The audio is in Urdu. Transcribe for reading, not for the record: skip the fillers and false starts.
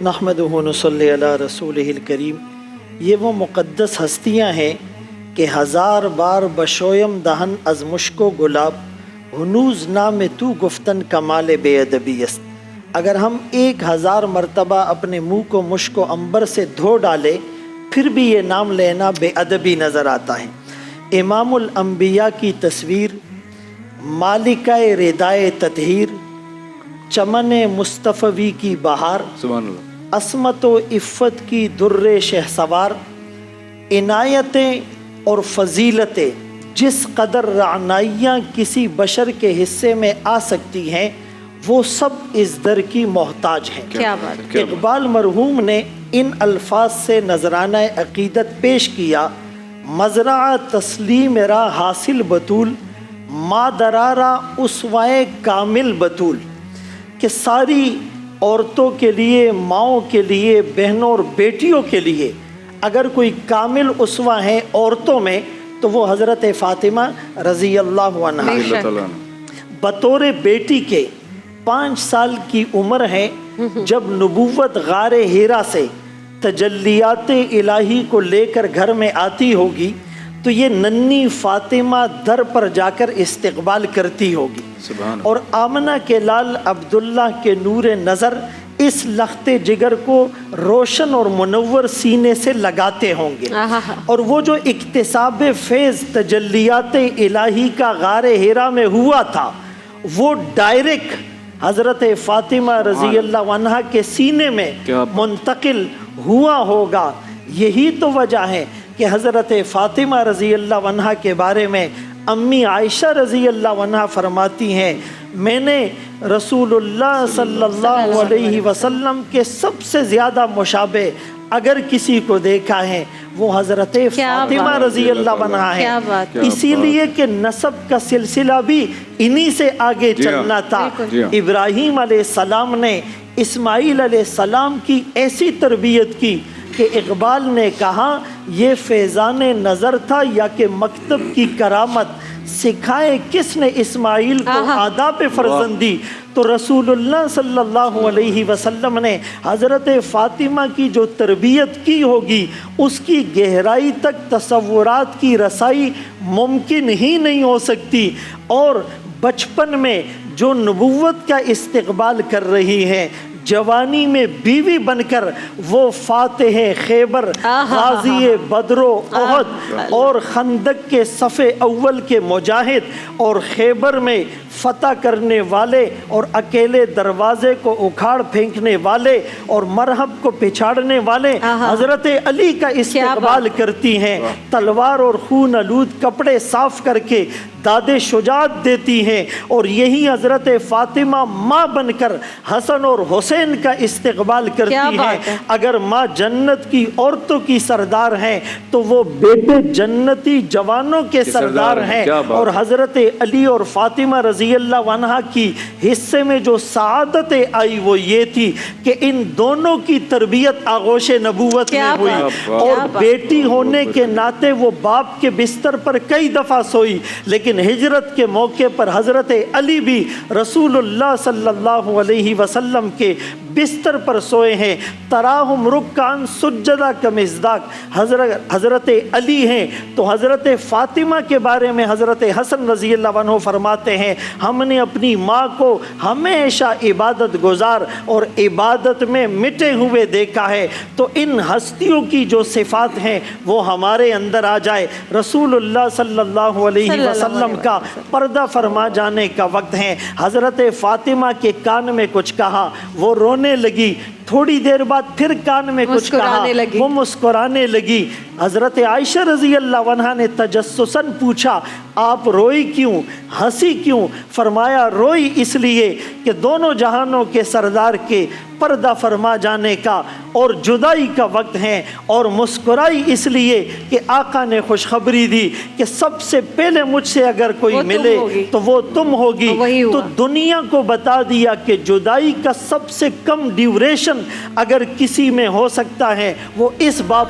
نحمدہ و نصلی علی رسولہ الکریم۔ یہ وہ مقدس ہستیاں ہیں کہ ہزار بار بشویم دہن از مشک و گلاب، ہنوز نام تو گفتن کمال بے ادبی است۔ اگر ہم 1000 مرتبہ اپنے منہ کو مشک و عنبر سے دھو ڈالے پھر بھی یہ نام لینا بے ادبی نظر آتا ہے۔ امام الانبیاء کی تصویر، مالکہ ردائے تطہیر، چمن مصطفی کی بہار، سبحان اللہ، عصمت و عفت کی در شہسوار، عنایتیں اور فضیلتیں جس قدر رعنائیاں کسی بشر کے حصے میں آ سکتی ہیں وہ سب اس در کی محتاج ہیں۔ کیا بات ہے۔ اقبال مرحوم نے ان الفاظ سے نذرانہ عقیدت پیش کیا: مزرعہ تسلیم را حاصل بطول، مادرارا اسوائے کامل بطول، کہ ساری عورتوں کے لیے، ماؤں کے لیے، بہنوں اور بیٹیوں کے لیے اگر کوئی کامل اسوہ ہیں عورتوں میں تو وہ حضرت فاطمہ رضی اللہ عنہا اللہ تعالیٰ بطور بیٹی کے 5 سال کی عمر ہے جب نبوت غار حرا سے تجلیات الہی کو لے کر گھر میں آتی ہوگی تو یہ ننھی فاطمہ در پر جا کر استقبال کرتی ہوگی، سبحان اور آمنہ کے لال عبداللہ کے نور نظر اس لخت جگر کو روشن اور منور سینے سے لگاتے ہوں گے، اور وہ جو اکتساب فیض تجلیات الہی کا غار حرا میں ہوا تھا وہ ڈائریکٹ حضرت فاطمہ رضی اللہ عنہا کے سینے میں منتقل ہوا ہوگا۔ یہی تو وجہ ہے کہ حضرت فاطمہ رضی اللہ عنہا کے بارے میں امی عائشہ رضی اللہ عنہا فرماتی ہیں، میں نے رسول اللہ صلی اللہ علیہ وسلم کے سب سے زیادہ مشابہ اگر کسی کو دیکھا ہے وہ حضرت فاطمہ رضی اللہ عنہا ہے، اسی لیے کہ نسب کا سلسلہ بھی انہی سے آگے چلنا تھا۔ ابراہیم علیہ السلام نے اسماعیل علیہ السلام کی ایسی تربیت کی کہ اقبال نے کہا یہ فیضان نظر تھا یا کہ مکتب کی کرامت، سکھائے کس نے اسماعیل کو آداب فرزندی، تو رسول اللہ صلی اللہ علیہ وسلم نے حضرت فاطمہ کی جو تربیت کی ہوگی اس کی گہرائی تک تصورات کی رسائی ممکن ہی نہیں ہو سکتی، اور بچپن میں جو نبوت کا استقبال کر رہی ہے، جوانی میں بیوی بن کر وہ فاتح خیبر، غازی بدر و احد اور خندق کے صف اول کے مجاہد اور خیبر میں فتح کرنے والے اور اکیلے دروازے کو اکھاڑ پھینکنے والے اور مرحب کو پچھاڑنے والے حضرت علی کا استقبال کرتی ہیں، تلوار اور خون آلود کپڑے صاف کر کے داد شجاعت دیتی ہیں، اور یہی حضرت فاطمہ ماں بن کر حسن اور حسین کا استقبال کرتی ہیں۔ اگر ماں جنت کی عورتوں کی سردار ہیں تو وہ بیٹے جنتی جوانوں کے سردار ہیں، اور حضرت علی اور فاطمہ رضی اللہ عنہا کی حصے میں جو سعادتیں آئی وہ یہ تھی کہ ان دونوں کی تربیت آغوش نبوت میں ہوئی، اور بیٹی ہونے کے ناطے وہ باپ کے بستر پر کئی دفعہ سوئی، لیکن ہجرت کے موقع پر حضرت علی بھی رسول اللہ صلی اللہ علیہ وسلم کے بستر پر سوئے ہیں۔ تراہم رکعن سجدہ کمزداق، حضرت علی ہیں تو حضرت فاطمہ کے بارے میں حضرت حسن رضی اللہ عنہ فرماتے ہیں، ہم نے اپنی ماں کو ہمیشہ عبادت گزار اور عبادت میں مٹے ہوئے دیکھا ہے، تو ان ہستیوں کی جو صفات ہیں وہ ہمارے اندر آ جائے۔ رسول اللہ صلی اللہ علیہ وسلم کا پردہ فرما جانے کا وقت ہے، حضرت فاطمہ کے کان میں کچھ کہا، وہ رونے لگی، تھوڑی دیر بعد پھر کان میں کچھ کہا، وہ مسکرانے لگی۔ حضرت عائشہ رضی اللہ عنہا نے تجسساً پوچھا آپ روئی کیوں، ہنسی کیوں؟ فرمایا روئی اس لیے کہ دونوں جہانوں کے سردار کے پردہ فرما جانے کا اور جدائی کا وقت ہے، اور مسکرائی اس لیے کہ آقا نے خوشخبری دی کہ سب سے پہلے مجھ سے اگر کوئی ملے تو وہ تم ہوگی، تو دنیا کو بتا دیا کہ جدائی کا سب سے کم ڈیوریشن اگر کسی میں ہو سکتا ہے وہ اس باپ